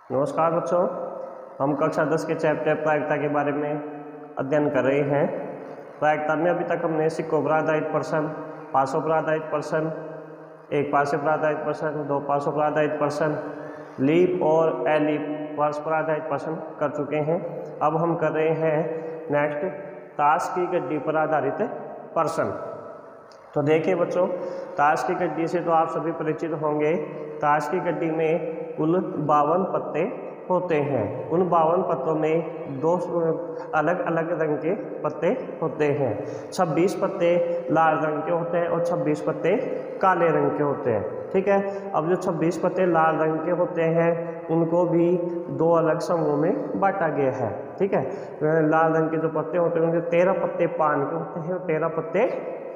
नमस्कार बच्चों, हम कक्षा 10 के चैप्टर प्रायिकता के बारे में अध्ययन कर रहे हैं। प्रायिकता में अभी तक हमने सिक्कों पर आधारित प्रश्न, पासों पर आधारित प्रश्न, एक पासे पर आधारित प्रश्न, दो पासों पर आधारित प्रश्न, लीप और एलिप वर्ष पर आधारित प्रश्न कर चुके हैं। अब हम कर रहे हैं नेक्स्ट ताश की गड्डी पर आधारित प्रश्न। तो देखिए बच्चों, ताश की गड्डी से तो आप सभी परिचित होंगे। ताश की गड्डी में कुल 52 पत्ते होते हैं। उन 52 पत्तों में दो अलग अलग रंग के पत्ते होते हैं। 26 पत्ते लाल रंग के होते हैं और 26 पत्ते काले रंग के होते हैं। ठीक है, अब जो 26 पत्ते लाल रंग के होते हैं उनको भी दो अलग समूह में बांटा गया है। ठीक है, लाल रंग के जो पत्ते होते हैं उनके 13 पत्ते पान के होते हैं और 13 पत्ते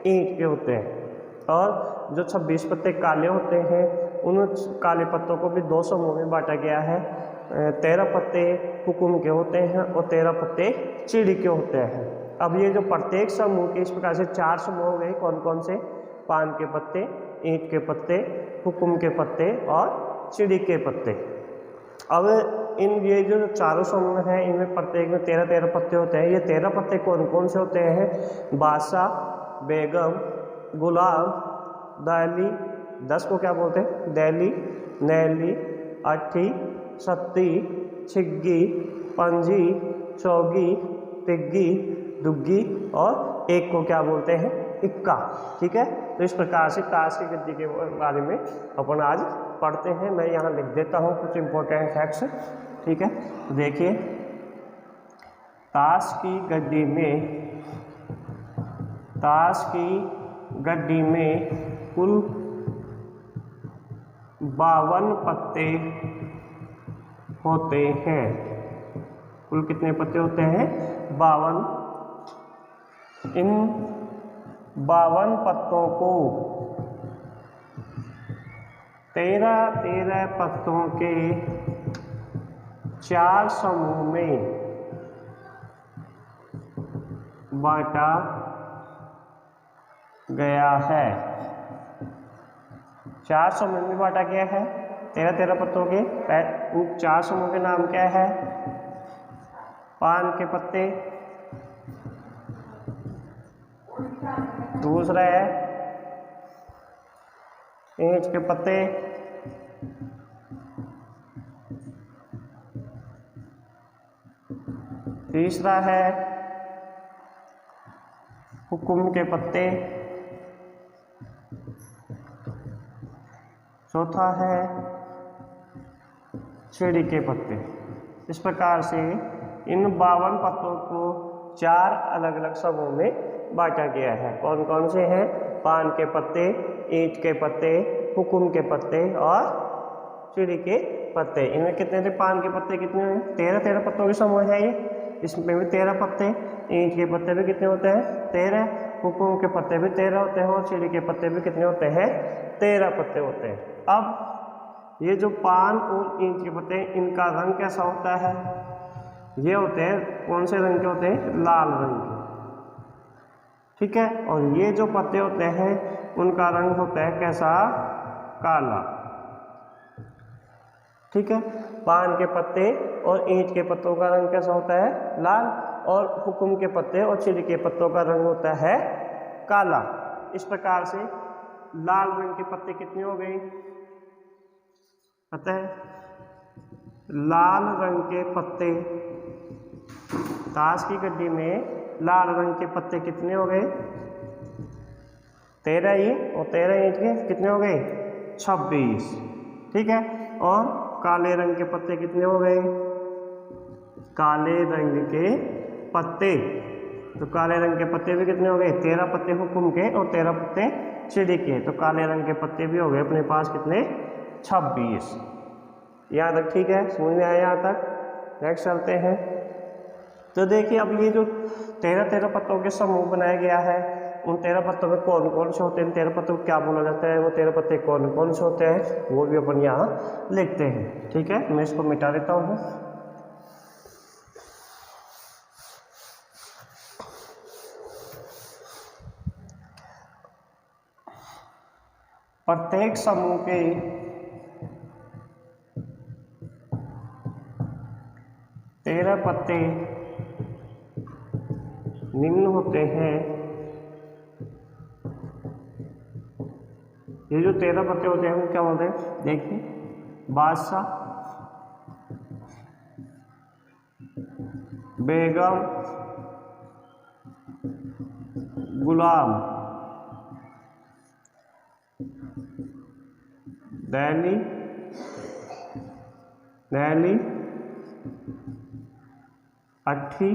ईंट के होते हैं। और जो 26 पत्ते काले होते हैं उन काले पत्तों को भी दो समूह में बांटा गया है। 13 पत्ते हुकुम के होते हैं और 13 पत्ते चिड़ी के होते हैं। अब ये जो प्रत्येक समूह के इस प्रकार से 4 समूह हो गए। कौन कौन से? पान के पत्ते, ईंट के पत्ते, हुकुम के पत्ते और चिड़ी के पत्ते। अब ये जो चारों समूह हैं इनमें प्रत्येक में 13-13 पत्ते होते हैं। ये 13 पत्ते कौन कौन से होते हैं? बादशाह, बेगम, गुलाब, दहली, 10 को क्या बोलते हैं? दहली, नैली, अट्ठी, सत्ती, छिग्गी, पंजी, चौगी, तिग्गी, दुग्गी और एक को क्या बोलते हैं? इक्का। ठीक है, तो इस प्रकार से ताश की गड्डी के बारे में अपन आज पढ़ते हैं। मैं यहाँ लिख देता हूँ कुछ इम्पोर्टेंट फैक्ट्स। ठीक है, तो देखिए, ताश की गड्डी में कुल 52 पत्ते होते हैं। कुल कितने पत्ते होते हैं? 52। इन 52 पत्तों को 13-13 पत्तों के 4 समूह में बांटा गया है। 4 समूह में बांटा गया है 13-13 पत्तों के। उन 4 समूह के नाम क्या है? पान के पत्ते, दूसरा है ईंट के पत्ते, तीसरा है हुकुम के पत्ते, चौथा है चिड़ी के पत्ते। इस प्रकार से इन 52 पत्तों को 4 अलग अलग समूह में बांटा गया है। कौन कौन से हैं? पान के पत्ते, ईंट के पत्ते, हुकुम के पत्ते और चिड़ी के पत्ते। इनमें कितने थे? पान के पत्ते कितने हैं? 13-13 पत्तों के समूह है ये। इसमें भी 13 पत्ते। ईंट के पत्ते भी कितने होते हैं? 13। हुकुम के पत्ते भी 13 होते हैं और चिड़ी के पत्ते भी कितने होते हैं? 13 पत्ते होते हैं। अब ये जो पान और ईंट के पत्ते इनका रंग कैसा होता है? ये होते हैं कौन से रंग के होते हैं? लाल रंग के। ठीक है, और ये जो पत्ते होते हैं उनका रंग होता है कैसा? काला। ठीक है, पान के पत्ते और ईंट के पत्तों का रंग कैसा होता है? लाल। और हुकुम के पत्ते और चिड़ी के पत्तों का रंग होता है काला। इस प्रकार से लाल रंग के पत्ते कितने हो गए? पता है? लाल रंग के पत्ते, ताश की गड्डी में लाल रंग के पत्ते कितने हो गए? 13 ही, और 13 ईंट के कितने हो गए? 26। ठीक है, और काले रंग के पत्ते कितने हो गए? काले रंग के पत्ते, तो काले रंग के पत्ते भी कितने हो गए? 13 पत्ते हुकुम के और 13 पत्ते चिड़ी के। तो काले रंग के पत्ते भी हो गए अपने पास कितने? 26। यहाँ तक ठीक है, समझ में आया यहाँ तक? नेक्स्ट चलते हैं। तो देखिए, अब ये जो 13-13 पत्तों के समूह बनाया गया है उन 13 पत्तों में कौन कौन से होते हैं? 13 पत्तों को क्या बोला जाता है? वो 13 पत्ते कौन कौन से होते हैं वो भी अपन यहाँ लिखते हैं। ठीक है, मैं इसको मिटा देता हूँ। प्रत्येक समूह के 13 पत्ते निम्न होते हैं। ये जो 13 पत्ते होते हैं वो क्या बोलते हैं? देखिए, बादशाह, बेगम, गुलाम, नैली, नैली, अट्ठी,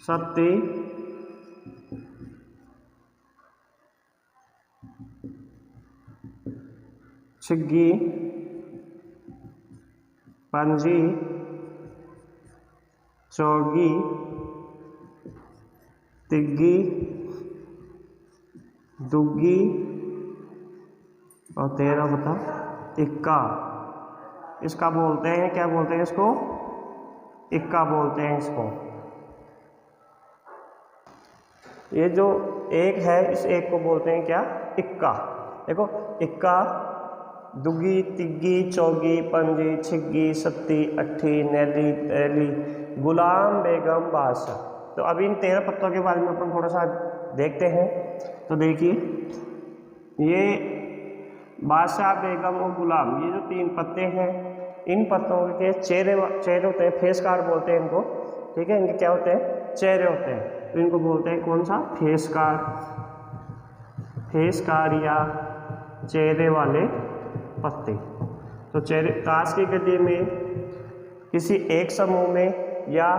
सत्ती, छिग्गी, पंजी, चौगी, तिग्गी, दुग्गी और 13 बता इक्का। इसका बोलते हैं, क्या बोलते हैं इसको? इक्का बोलते हैं इसको। ये जो एक है, इस एक को बोलते हैं क्या? इक्का। देखो, इक्का, दुग्गी, तिग्गी, चौगी, पंजी, छिग्गी, सत्ती, अट्ठी, नैली, तैली, गुलाम, बेगम, बादशाह। तो अभी इन 13 पत्तों के बारे में अपन थोड़ा सा देखते हैं। तो देखिए, ये बादशाह, बेगम और गुलाम, ये जो 3 पत्ते हैं, इन पत्तों के चेहरे होते हैं, फेस कार्ड बोलते हैं इनको। ठीक है, इनके क्या होते हैं? चेहरे होते हैं। तो इनको बोलते हैं कौन सा? Face card. फेस कार्ड या चेहरे वाले पत्ते। तो चेहरे, ताश की गड्डी में किसी एक समूह में या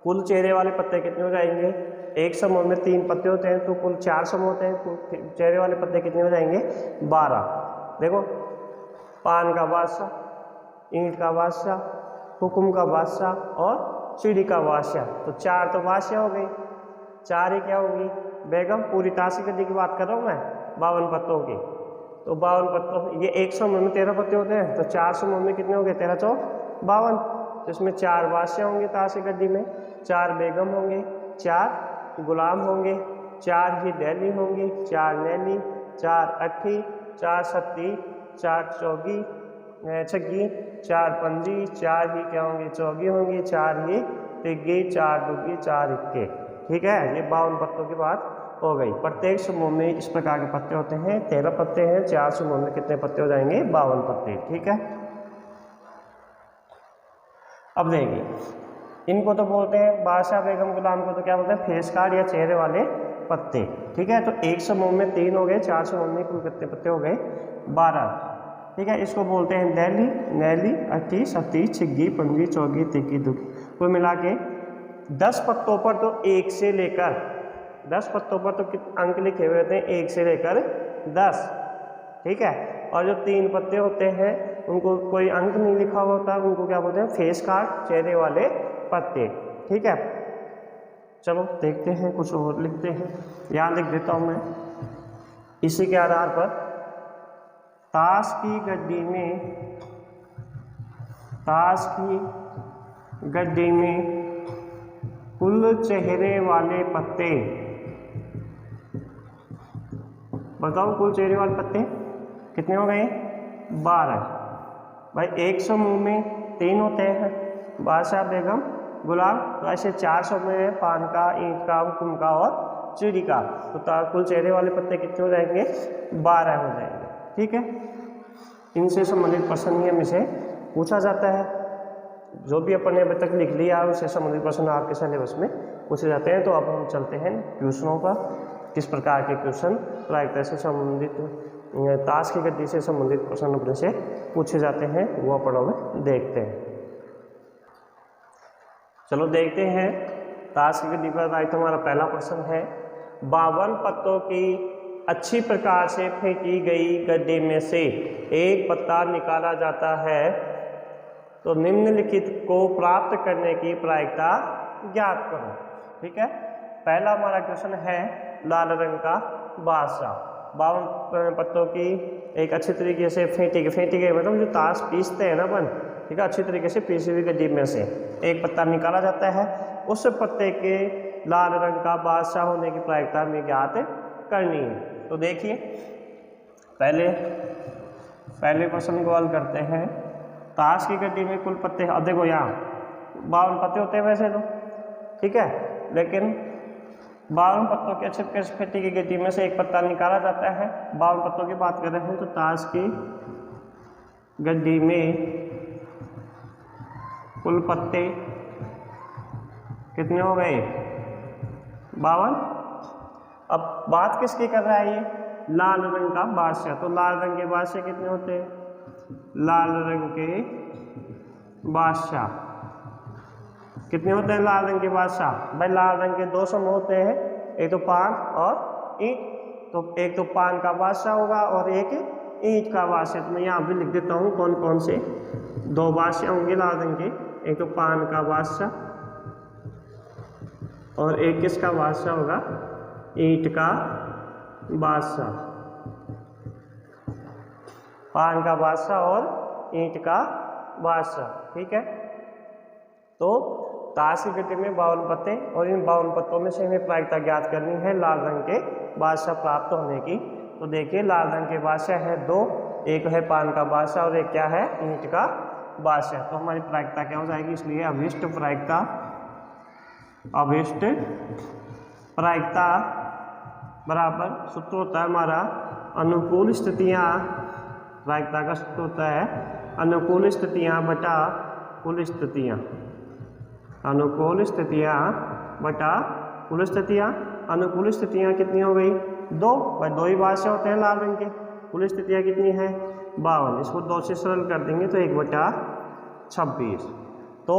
कुल चेहरे वाले पत्ते कितने हो जाएंगे? एक समूह में 3 पत्ते होते हैं तो कुल 4 समूह होते हैं। कुल चेहरे वाले पत्ते कितने हो जाएंगे? 12। देखो, पान का बादशाह, ईंट का बादशाह, हुक्म का बादशाह और सीढ़ी का बादशाह। तो 4 तो बादशाह हो गई, 4 ही क्या होगी? बेगम। पूरी ताश की गड्डी की बात कर रहा हूँ मैं, 52 पत्तों की। तो 52 पत्तों, ये एक समूह में 13 पत्ते होते हैं, तो 4 समूह में कितने हो गए? 13 चौक 52। तो इसमें 4 बादशाह होंगे ताश की गड्डी में, 4 बेगम होंगे, 4 गुलाम होंगे, 4 ही नैली होंगी, 4 नैली, 4 अट्ठी, 4 सत्ती, 4 चौगी, छग्गी, 4 पंजी, 4 ही क्या होंगी? चौगी होंगी, 4 ही तिग्गी, 4 दुग्गी, 4 इक्के। ठीक है, ये 52 पत्तों की बात हो गई। प्रत्येक समूह में इस प्रकार के पत्ते होते हैं। 13 पत्ते हैं, 4 समूह में कितने पत्ते हो जाएंगे? 52 पत्ते। ठीक है, अब देखिए, इनको तो बोलते हैं बादशाह, बेगम, गुलाम को तो क्या बोलते हैं? फेस कार्ड या चेहरे वाले पत्ते। ठीक है, तो एक समूह में 3 हो गए, 4 समूह में कुल कितने पत्ते हो गए? 12। ठीक है, इसको बोलते हैं नैली, नैली, अट्ठी, सत्ती, छिग्गी, पंजी, चौगी, तिग्गी, दुग्गी। कुल मिला के 10 पत्तों पर तो 1 से लेकर 10 पत्तों पर तो अंक लिखे हुए होते हैं 1 से लेकर 10। ठीक है, और जो 3 पत्ते होते हैं उनको कोई अंक नहीं लिखा हुआ होता, उनको क्या बोलते हैं? फेस कार्ड, चेहरे वाले पत्ते। ठीक है, चलो देखते हैं, कुछ और लिखते हैं। यहाँ लिख देता हूँ मैं। इसी के आधार पर ताश की गड्डी में कुल चेहरे वाले पत्ते, बताओ कुल चेहरे वाले पत्ते कितने हो गए? 12। भाई एक समूह में 3 होते हैं, बादशाह, बेगम, गुलाम। तो ऐसे 4 समूह हैं, पान का, ईंट का, हुक्म का और चिड़ी का। तो कुल चेहरे वाले पत्ते कितने हो जाएंगे? 12 हो जाएंगे। ठीक है, इनसे संबंधित प्रश्न ही हमें पूछा जाता है। जो भी अपन ने अभी तक लिख लिया उससे संबंधित प्रश्न आपके सिलेबस में पूछे जाते हैं। तो अब हम चलते हैं क्वेश्चनों पर। किस प्रकार के क्वेश्चन प्रायिकता से संबंधित, ताश की गति से संबंधित प्रश्न अपने से पूछे जाते हैं, वो अपन में देखते हैं। चलो देखते हैं, ताश की गति पर आधारित हमारा पहला प्रश्न है। 52 पत्तों की अच्छी प्रकार से फेंकी गई गड्ढे में से एक पत्ता निकाला जाता है, तो निम्नलिखित को प्राप्त करने की प्रायिकता ज्ञात करो। ठीक है, पहला हमारा क्वेश्चन है लाल रंग का बादशाह। 52 पत्तों की एक अच्छी तरीके से फेंटी गई मतलब जो ताश पीसते हैं ना अपन, ठीक है, अच्छी तरीके से पीसी हुई गड्ढे में से एक पत्ता निकाला जाता है। उस पत्ते के लाल रंग का बादशाह होने की प्रायिकता हमें ज्ञात करनी है। तो देखिए, पहले प्रश्न को हल करते हैं। ताश की गड्डी में कुल पत्ते, अब देखो यहाँ 52 पत्ते होते हैं वैसे तो, ठीक है, लेकिन 52 पत्तों के छिप के पेटी की गड्डी में से एक पत्ता निकाला जाता है। 52 पत्तों की बात कर रहे हैं तो ताश की गड्डी में कुल पत्ते कितने हो गए? 52। अब बात किसकी कर रहा है ये? लाल रंग का बादशाह। तो लाल रंग के बादशाह कितने होते हैं? लाल रंग के बादशाह कितने होते हैं? लाल रंग के बादशाह, भाई लाल रंग के 2 समूह होते हैं, एक तो पान और ईंट। तो एक तो पान का बादशाह होगा और एक ईंट का बादशाह। तो मैं यहाँ भी लिख देता हूँ कौन कौन से 2 बादशाह होंगे लाल रंग के, एक तो पान का बादशाह और एक किसका बादशाह होगा? ईंट का बादशाह। पान का बादशाह और ईंट का बादशाह, ठीक है। तो ताश की गड्डी में 52 पत्ते और इन 52 पत्तों में से हमें प्रायिकता ज्ञात करनी है लाल रंग के बादशाह प्राप्त होने की। तो देखिए लाल रंग के बादशाह है 2, एक है पान का बादशाह और एक क्या है? ईंट का बादशाह। तो हमारी प्रायिकता क्या हो जाएगी? इसलिए अभिष्ट प्रायिकता, अभिष्ट प्रायिकता बराबर सूत्र होता है हमारा अनुकूल स्थितियाँ। प्रायिकता का सूत्र होता है अनुकूल स्थितियाँ बटा कुल स्थितियाँ। अनुकूल स्थितियाँ बटा कुल स्थितियाँ। अनुकूल स्थितियाँ कितनी हो गई? 2, भाई 2 ही बादशाह होते हैं लाल रंग के। कुल स्थितियाँ कितनी है? 52। इसको 2 से सरल कर देंगे तो 1/26। तो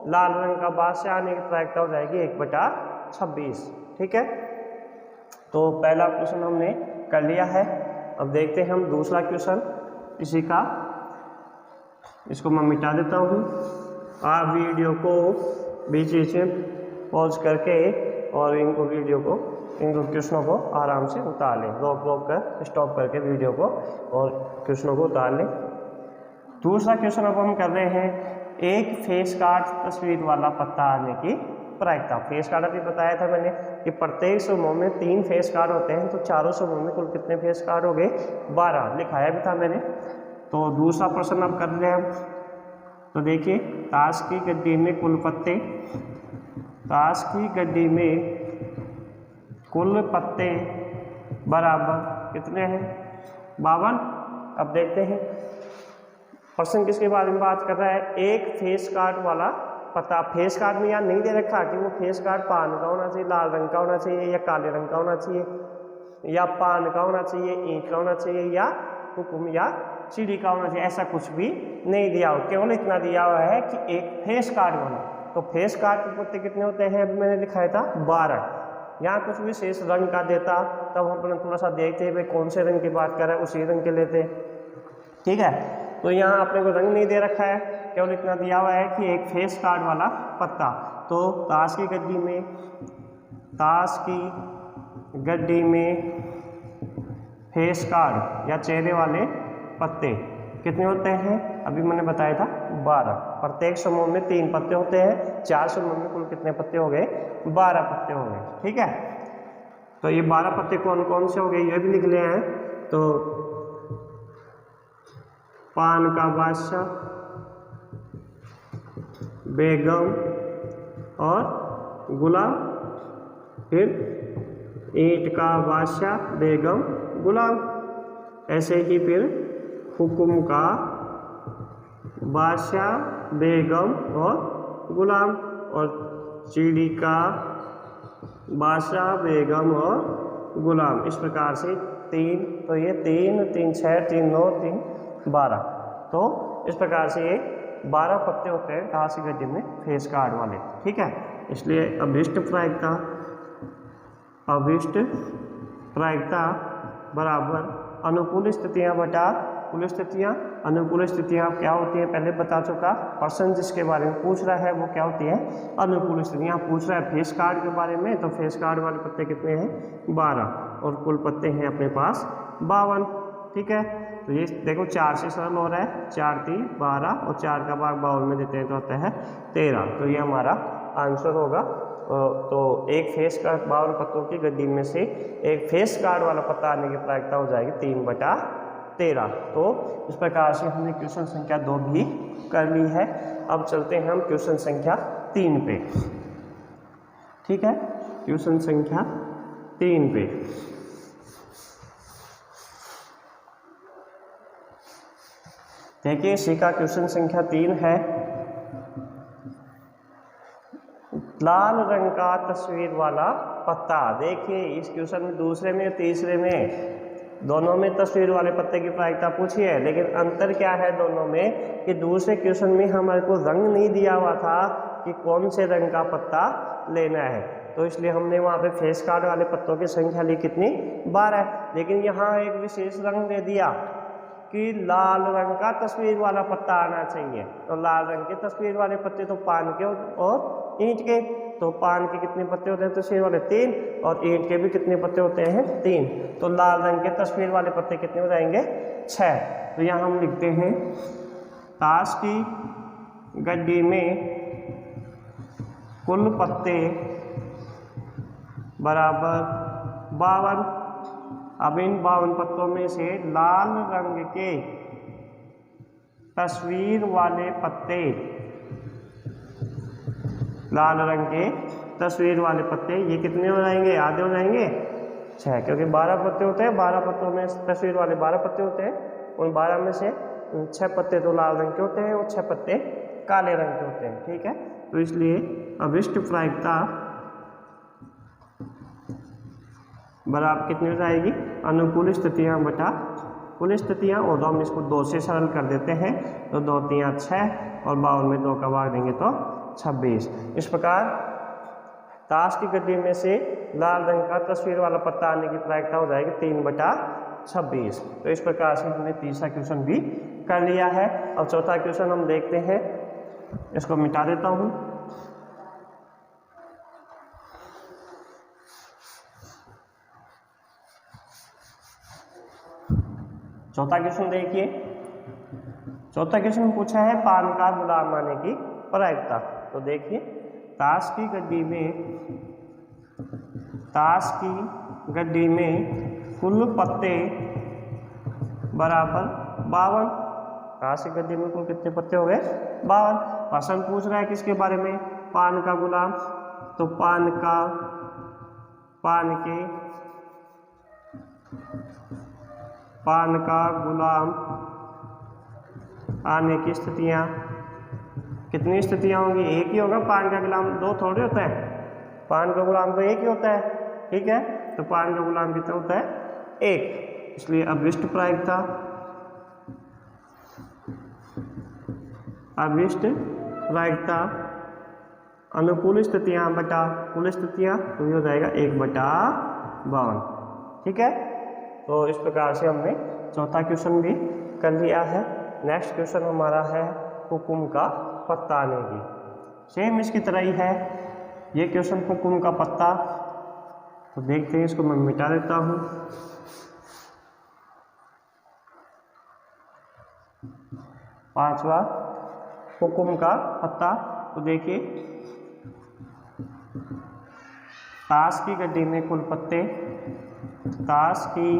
लाल रंग का बादशाह आने की प्रायिकता हो जाएगी 1/26, ठीक है। तो पहला क्वेश्चन हमने कर लिया है। अब देखते हैं हम दूसरा क्वेश्चन इसी का। इसको मैं मिटा देता हूँ। आप वीडियो को बीच बीच में पॉज करके और इनको क्वेश्चनों को आराम से उतार लें। रोक कर स्टॉप करके वीडियो को और क्वेश्चनों को उतार लें। दूसरा क्वेश्चन अब हम कर रहे हैं एक फेस कार्ड तस्वीर वाला पत्ता आने की प्रायिकता। फेस कार्ड अभी बताया था मैंने कि प्रत्येक समूह में 3 फेस कार्ड होते हैं, तो चारों समूह में कुल कितने फेस कार्ड हो गए? 12 लिखाया भी था मैंने। तो दूसरा प्रश्न अब कर रहे हैं हम। तो देखिए ताश की गड्डी में कुल पत्ते, ताश की गड्डी में कुल पत्ते बराबर कितने हैं? 52। अब देखते हैं प्रश्न किसके बारे में बात कर रहा है? एक फेस कार्ड वाला पता। फेस कार्ड में यहाँ नहीं दे रखा कि वो फेस कार्ड पान का होना चाहिए, लाल रंग का होना चाहिए या काले रंग का होना चाहिए, या पान का होना चाहिए, ईंट का होना चाहिए, या हुकुम या सीढ़ी का होना चाहिए। ऐसा कुछ भी नहीं दिया हो, केवल इतना दिया हुआ है कि एक फेस कार्ड बना। तो फेस कार्ड के पत्ते कितने होते हैं? अभी मैंने लिखाया था 12। यहाँ कुछ विशेष रंग का देता तब हम अपने थोड़ा सा देखते हैं भाई कौन से रंग की बात कर रहा है, उसी रंग के लेते, ठीक है। तो यहाँ अपने को रंग नहीं दे रखा है, केवल इतना दिया हुआ है कि एक फेस कार्ड वाला पत्ता। तो ताश की गड्डी में, ताश की गड्डी में फेस कार्ड या चेहरे वाले पत्ते कितने होते हैं? अभी मैंने बताया था 12। प्रत्येक समूह में 3 पत्ते होते हैं, 4 समूह में कुल कितने पत्ते हो गए? 12 पत्ते हो गए, ठीक है। तो ये 12 पत्ते कौन कौन से हो गए ये भी लिख लिए हैं। तो पान का बादशाह, बेगम और गुलाम, फिर ईंट का बादशाह, बेगम, गुलाम, ऐसे ही फिर हुकुम का बादशाह, बेगम और गुलाम, और सीढ़ी का बादशाह, बेगम और गुलाम। इस प्रकार से 3, तो ये 3, 3, 6, 3, 9, 3, 12। तो इस प्रकार से ये 12 पत्ते होते हैं ताश की गड्डी में फेस कार्ड वाले, ठीक है। इसलिए अभिष्ट प्रायिकता, अभिष्ट प्रायिकता बराबर अनुकूल स्थितियाँ बटा कुल स्थितियाँ। अनुकूल स्थितियाँ क्या होती हैं पहले बता चुका। प्रश्न जिसके बारे में पूछ रहा है वो क्या होती है? अनुकूल स्थितियाँ। पूछ रहा है फेस कार्ड के बारे में, तो फेस कार्ड वाले पत्ते कितने हैं? 12 और कुल पत्ते हैं अपने पास 52, ठीक है। तो ये देखो 4 से सरल हो रहा है, 4 3 12 और 4 का भाग 52 में देते हैं तो आता है 13। तो ये हमारा आंसर होगा। तो एक फेस कार्ड 52 पत्तों की गड्डी में से एक फेस कार्ड वाला पत्ता आने की प्रायिकता हो जाएगी 3/12। 13। तो इस प्रकार से हमने क्वेश्चन संख्या 2 भी कर ली है। अब चलते हैं हम क्वेश्चन संख्या 3 पे। ठीक है, क्वेश्चन संख्या 3 पे देखिए, इसी का क्वेश्चन संख्या 3 है। लाल रंग का तस्वीर वाला पत्ता। देखिए, इस क्वेश्चन में दूसरे में तीसरे में दोनों में तस्वीर वाले पत्ते की प्रायिकता पूछी है, लेकिन अंतर क्या है दोनों में कि दूसरे क्वेश्चन में हमारे को रंग नहीं दिया हुआ था कि कौन से रंग का पत्ता लेना है, तो इसलिए हमने वहाँ पे फेस कार्ड वाले पत्तों की संख्या ली कितनी, 12। लेकिन यहाँ एक विशेष रंग दे दिया कि लाल रंग का तस्वीर वाला पत्ता आना चाहिए। तो लाल रंग के तस्वीर वाले पत्ते तो पान के और ईंट के, तो पान के कितने पत्ते होते हैं तस्वीर वाले, 3, और ईंट के भी कितने पत्ते होते हैं, 3। तो लाल रंग के तस्वीर वाले पत्ते कितने हो जाएंगे, 6। तो यहाँ हम लिखते हैं ताश की गड्डी में कुल पत्ते बराबर 52। अब इन 52 पत्तों में से लाल रंग के तस्वीर वाले पत्ते, लाल रंग के तस्वीर वाले पत्ते ये कितने हो जाएंगे, आधे हो जाएंगे, 6, क्योंकि 12 पत्ते होते हैं, 12 पत्तों में तस्वीर वाले 12 पत्ते होते हैं। उन 12 में से 6 पत्ते तो लाल रंग के होते हैं और 6 पत्ते काले रंग के होते हैं। ठीक है, तो इसलिए अभिष्ट प्रायिकता बराबर कितनी हो जाएगी, अनुकूल स्थितियाँ बटा कुल स्थितियाँ, और हम इसको 2 से सरल कर देते हैं। तो 2 3 6 और 52 में 2 का भाग देंगे तो 26। इस प्रकार ताश की गड्डी में से लाल रंग का तस्वीर वाला पत्ता आने की प्रायिकता हो जाएगी 3/26। तो इस प्रकार से हमने तीसरा क्वेश्चन भी कर लिया है। अब चौथा क्वेश्चन हम देखते हैं, इसको मिटा देता हूँ। चौथा क्वेश्चन देखिए, चौथा क्वेश्चन पूछा है पान का गुलाम आने की प्रायिकता। तो देखिए, ताश की गड्डी में कुल पत्ते बराबर 52। ताश की गड्डी में कुल कितने पत्ते हो गए, 52। प्रश्न पूछ रहा है किसके बारे में, पान का गुलाम। तो पान का गुलाम आने की स्थितियाँ, कितनी स्थितियाँ होंगी, एक ही होगा। पान का गुलाम 2 थोड़े होता है, पान का गुलाम तो एक ही होता है। ठीक है, तो पान का गुलाम कितना होता है, 1। इसलिए अभिष्ट प्रायिकता, अनुकूल स्थितियाँ बटा कुल स्थितियाँ, तो ये हो जाएगा 1/52। ठीक है, तो इस प्रकार से हमने चौथा क्वेश्चन भी कर लिया है। नेक्स्ट क्वेश्चन हमारा है हुकुम का पत्ता आने की। सेम इसकी तरह ही है ये क्वेश्चन, हुकुम का पत्ता। तो देखते हैं, इसको मैं मिटा देता हूँ। पांचवा हुकुम का पत्ता। तो देखिए, ताश की गड्डी में कुल पत्ते, ताश की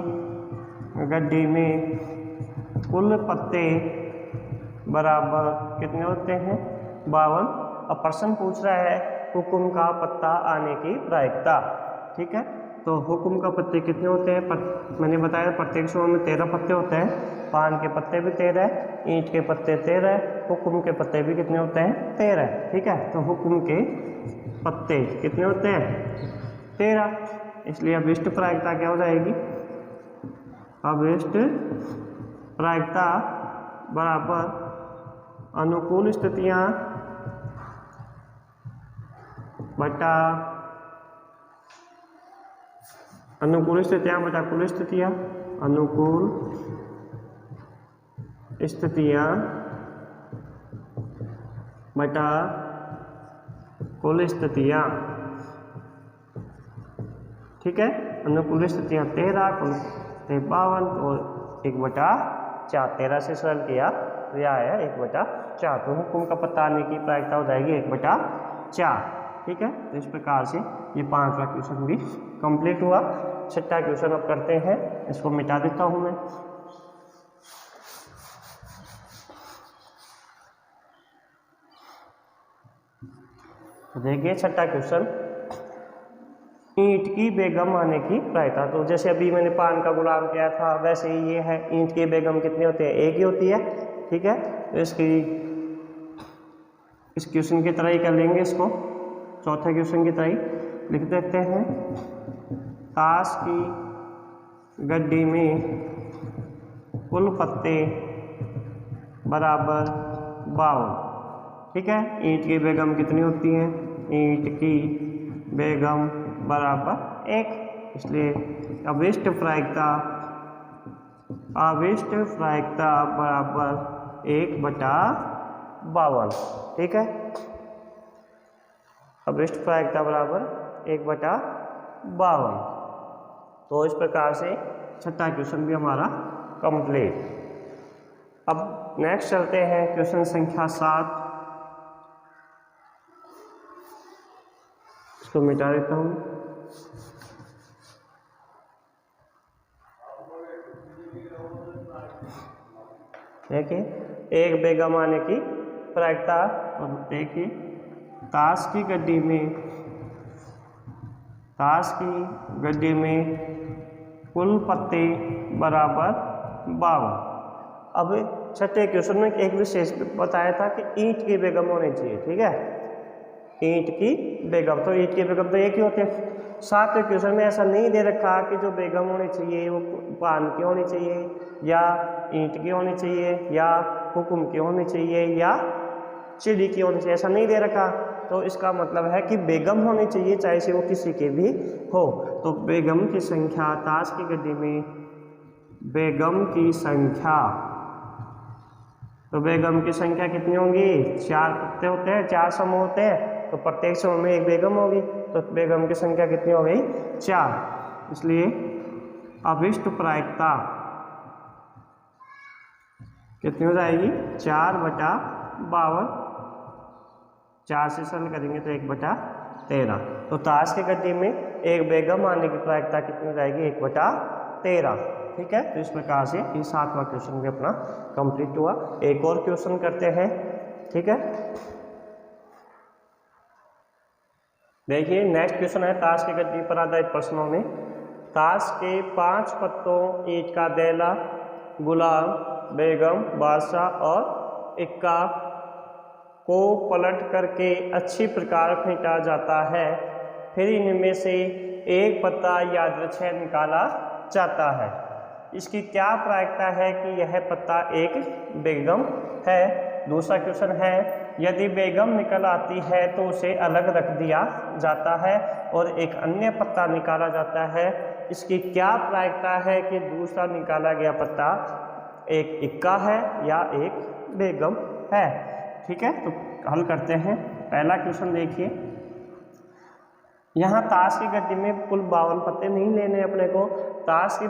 गड्डी में कुल पत्ते बराबर कितने होते हैं, 52। अब प्रश्न पूछ रहा है हुकुम का पत्ता आने की प्रायिकता। ठीक है, तो हुकुम का पत्ते कितने होते हैं, मैंने बताया प्रत्येक स्वर में 13 पत्ते होते हैं। पान के पत्ते भी 13, ईंट के पत्ते 13, हुकुम के पत्ते भी कितने होते हैं, 13। ठीक है, तो हुकुम के पत्ते कितने होते हैं, 13। इसलिए अभिष्ट प्रायिकता क्या हो जाएगी, अभिष्ट प्रायिकता बराबर अनुकूल स्थितियाँ बटा अनुकूल स्थितियाँ बटा कुल स्थितियाँ, अनुकूल स्थितियाँ बटा कुल स्थितियाँ। ठीक है, अनुकूल स्थितियाँ 13, कुल 52 और 1/4। 13 से सरल किया तो यह आया 1/4। तो हुकुम का पत्ता आने की प्रायिकता हो जाएगी 1/4। ठीक है, तो इस प्रकार से ये 5वां क्वेश्चन भी कंप्लीट हुआ। छठा क्वेश्चन अब करते हैं, इसको मिटा देता हूँ मैं। तो देखिए छठा क्वेश्चन, ईंट की बेगम आने की प्रायिकता। तो जैसे अभी मैंने पान का गुलाम किया था वैसे ही ये है, ईंट की बेगम कितनी होती है, एक ही होती है। ठीक है, तो इस क्वेश्चन की तरह ही कर लेंगे इसको, चौथे क्वेश्चन की तरह ही लिख देते हैं। ताश की गड्डी में कुल पत्ते बराबर 52। ठीक है, ईंट की बेगम कितनी होती है, ईंट की बेगम बराबर 1, इसलिए अभिष्ट प्रायिकता बराबर 1/52। ठीक है, अभिष्ट प्रायिकता बराबर 1/52। तो इस प्रकार से छठा क्वेश्चन भी हमारा कंप्लीट। अब नेक्स्ट चलते हैं क्वेश्चन संख्या 7। इसको मिटा देता हूँ। देखिए, एक बेगम आने की प्रायिकता। तो देखिए, ताश की गड्डी में कुल पत्ते बराबर 52। अब छठे क्वेश्चन में एक विशेष बताया था कि ईंट की बेगम होनी चाहिए। ठीक है, ईंट की बेगम, तो ईंट की बेगम तो एक ही होते हैं। सातवें क्वेश्चन में ऐसा नहीं दे रखा कि जो बेगम होनी चाहिए वो पान की होनी चाहिए या ईंट की होनी चाहिए या हुक्म की होनी चाहिए या चिड़ी की होनी चाहिए, ऐसा नहीं दे रखा। तो इसका मतलब है कि बेगम होनी चाहिए, चाहे से वो किसी के भी हो। तो बेगम की संख्या, ताश की गड्डी में बेगम की संख्या, तो बेगम की संख्या कितनी होंगी, 4 पत्ते होते हैं, 4 समूह होते हैं, तो प्रत्येक समूह में एक बेगम होगी। तो बेगम की संख्या कितनी हो गई, 4। इसलिए अभिष्ट प्रायिकता कितनी हो जाएगी, 4/52। 4 से सरल करेंगे तो 1/13। तो ताश की गड्डी में एक बेगम आने की प्रायिकता कितनी हो जाएगी, 1/13। ठीक है, तो इस प्रकार से ये 7वां क्वेश्चन भी अपना कंप्लीट हुआ। एक और क्वेश्चन करते हैं। ठीक है, देखिए नेक्स्ट क्वेश्चन है ताश की गड्डी पर आधारित प्रश्नों में। ताश के 5 पत्तों, ईंट का दैला, गुलाम, बेगम, बादशाह और इक्का को पलट करके अच्छी प्रकार फेंटा जाता है। फिर इनमें से एक पत्ता यादृच्छिक निकाला जाता है। इसकी क्या प्रायिकता है कि यह पत्ता एक बेगम है। दूसरा क्वेश्चन है, यदि बेगम निकल आती है तो उसे अलग रख दिया जाता है और एक अन्य पत्ता निकाला जाता है। इसकी क्या प्रायिकता है कि दूसरा निकाला गया पत्ता एक इक्का है या एक बेगम है। ठीक है, तो हल करते हैं। पहला क्वेश्चन देखिए, यहाँ ताश की गड्डी में कुल 52 पत्ते नहीं लेने अपने को। ताश की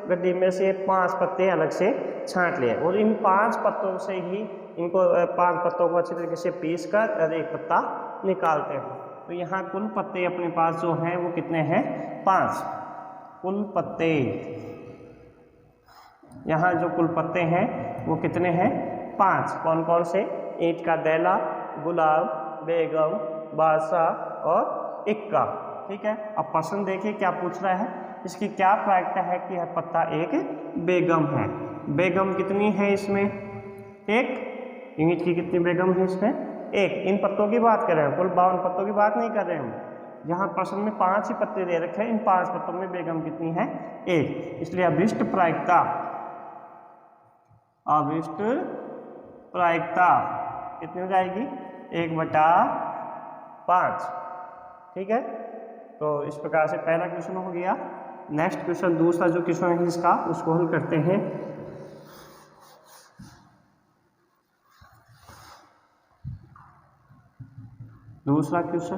गड्डी में से 5 पत्ते अलग से छांट लिए और इन 5 पत्तों से ही इनको 5 पत्तों को अच्छी तरीके से पीस कर और एक पत्ता निकालते हैं। तो यहाँ कुल पत्ते अपने पास जो हैं वो कितने हैं, 5 कुल पत्ते। यहाँ जो कुल पत्ते हैं वो कितने हैं, 5। कौन कौन से, ईंट का दैला, गुलाब, बेगम, बादशाह और इक्का। ठीक है, अब प्रश्न देखिए क्या पूछ रहा है, इसकी क्या प्रायिकता है कि यह पत्ता एक बेगम है। बेगम कितनी है इसमें, एक। ईंट की कितनी बेगम है इसमें, एक। इन पत्तों की बात कर रहे हैं, कुल 52 पत्तों की बात नहीं कर रहे हम। यहाँ प्रश्न में 5 ही पत्ते दे रखे हैं, इन 5 पत्तों में बेगम कितनी है, एक। इसलिए अभिष्ट प्रायिकता कितनी हो जाएगी, 1/5। ठीक है, तो इस प्रकार से पहला क्वेश्चन हो गया। नेक्स्ट क्वेश्चन, दूसरा जो क्वेश्चन है इसका, उसको हल करते हैं। दूसरा क्वेश्चन,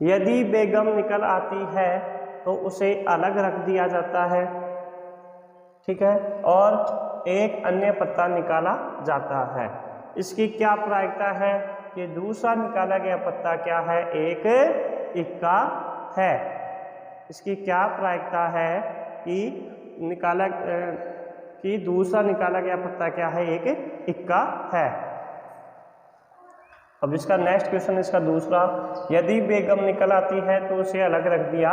यदि बेगम निकल आती है तो उसे अलग रख दिया जाता है। ठीक है, और एक अन्य पत्ता निकाला जाता है। इसकी क्या प्रायिकता है कि दूसरा निकाला गया पत्ता क्या है, एक इक्का है। इसकी क्या प्रायिकता है कि दूसरा निकाला गया पत्ता क्या है, एक इक्का है। अब इसका नेक्स्ट क्वेश्चन इसका दूसरा, यदि बेगम निकल आती है तो उसे अलग रख दिया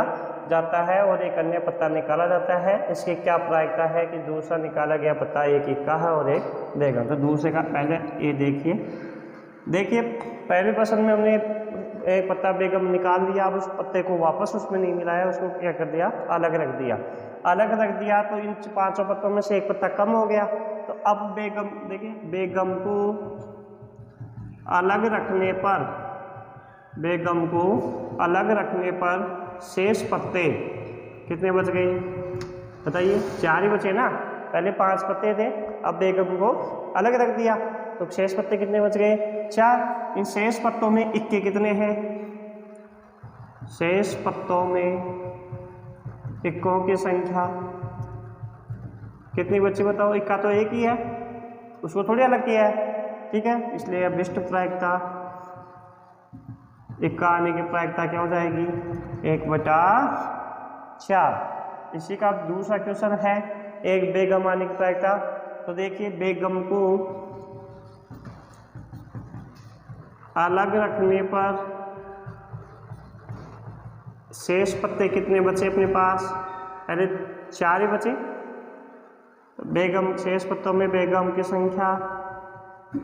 जाता है और एक अन्य पत्ता निकाला जाता है, इसकी क्या प्रायिकता है कि दूसरा निकाला गया पत्ता एक इक्का है और एक बेगम। तो दूसरे का पहले ये देखिए पहले प्रश्न में हमने एक पत्ता बेगम निकाल दिया, अब उस पत्ते को वापस उसमें नहीं मिलाया, उसको क्या कर दिया, अलग रख दिया। अलग रख दिया तो इन 5 पत्तों में से एक पत्ता कम हो गया। तो अब बेगम, देखिए बेगम को अलग रखने पर शेष पत्ते कितने बच गए बताइए? 4 ही बचे ना, पहले 5 पत्ते थे, अब बेगम को अलग रख दिया तो शेष पत्ते कितने बच गए? 4। इन शेष पत्तों में इक्के कितने हैं? शेष पत्तों में इक्कों की संख्या कितनी बची बताओ? इक्का तो एक ही है, उसको थोड़ी अलग किया है, ठीक है। इसलिए अभिष्ट प्रायिकता, इक्का आने की प्रायिकता क्या हो जाएगी? 1/4। इसी का दूसरा क्वेश्चन है एक बेगम आने की प्रायिकता। तो देखिए बेगम को अलग रखने पर शेष पत्ते कितने बचे अपने पास? पहले 4 ही बचे। बेगम, शेष पत्तों में बेगम की संख्या,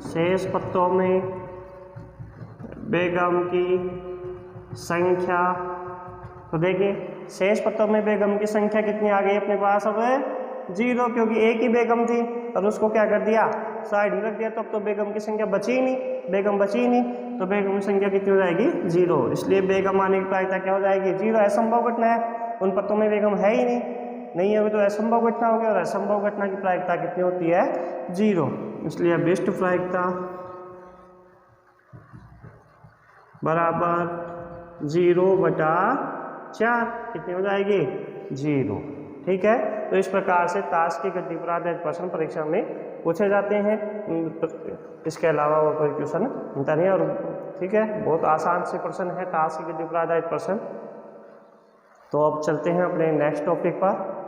शेष पत्तों में बेगम की संख्या। तो देखिए शेष पत्तों में बेगम की संख्या कितनी आ गई अपने पास? अब 0, क्योंकि एक ही बेगम थी और उसको क्या कर दिया, साइड में रख दिया। तो अब तो बेगम की संख्या बची ही नहीं, बेगम बची ही नहीं, तो बेगम की संख्या कितनी हो जाएगी? 0। इसलिए बेगम आने की प्रायिकता क्या हो जाएगी? 0। असंभव घटना है, उन पत्तों में बेगम है ही नहीं होगी तो असंभव घटना होगी, और असंभव घटना की प्रायिकता कितनी होती है? 0। इसलिए अभिष्ट प्रायिकता बराबर 0/4 कितनी हो जाएगी? 0। ठीक है। तो इस प्रकार से ताश के गद्दी पर आधारित प्रश्न परीक्षा में पूछे जाते हैं। इसके अलावा और कोई क्वेश्चन मिलता नहीं है। और ठीक है, बहुत आसान से प्रश्न है ताश के गद्दी पर आधारित प्रश्न। तो अब चलते हैं अपने नेक्स्ट टॉपिक पर।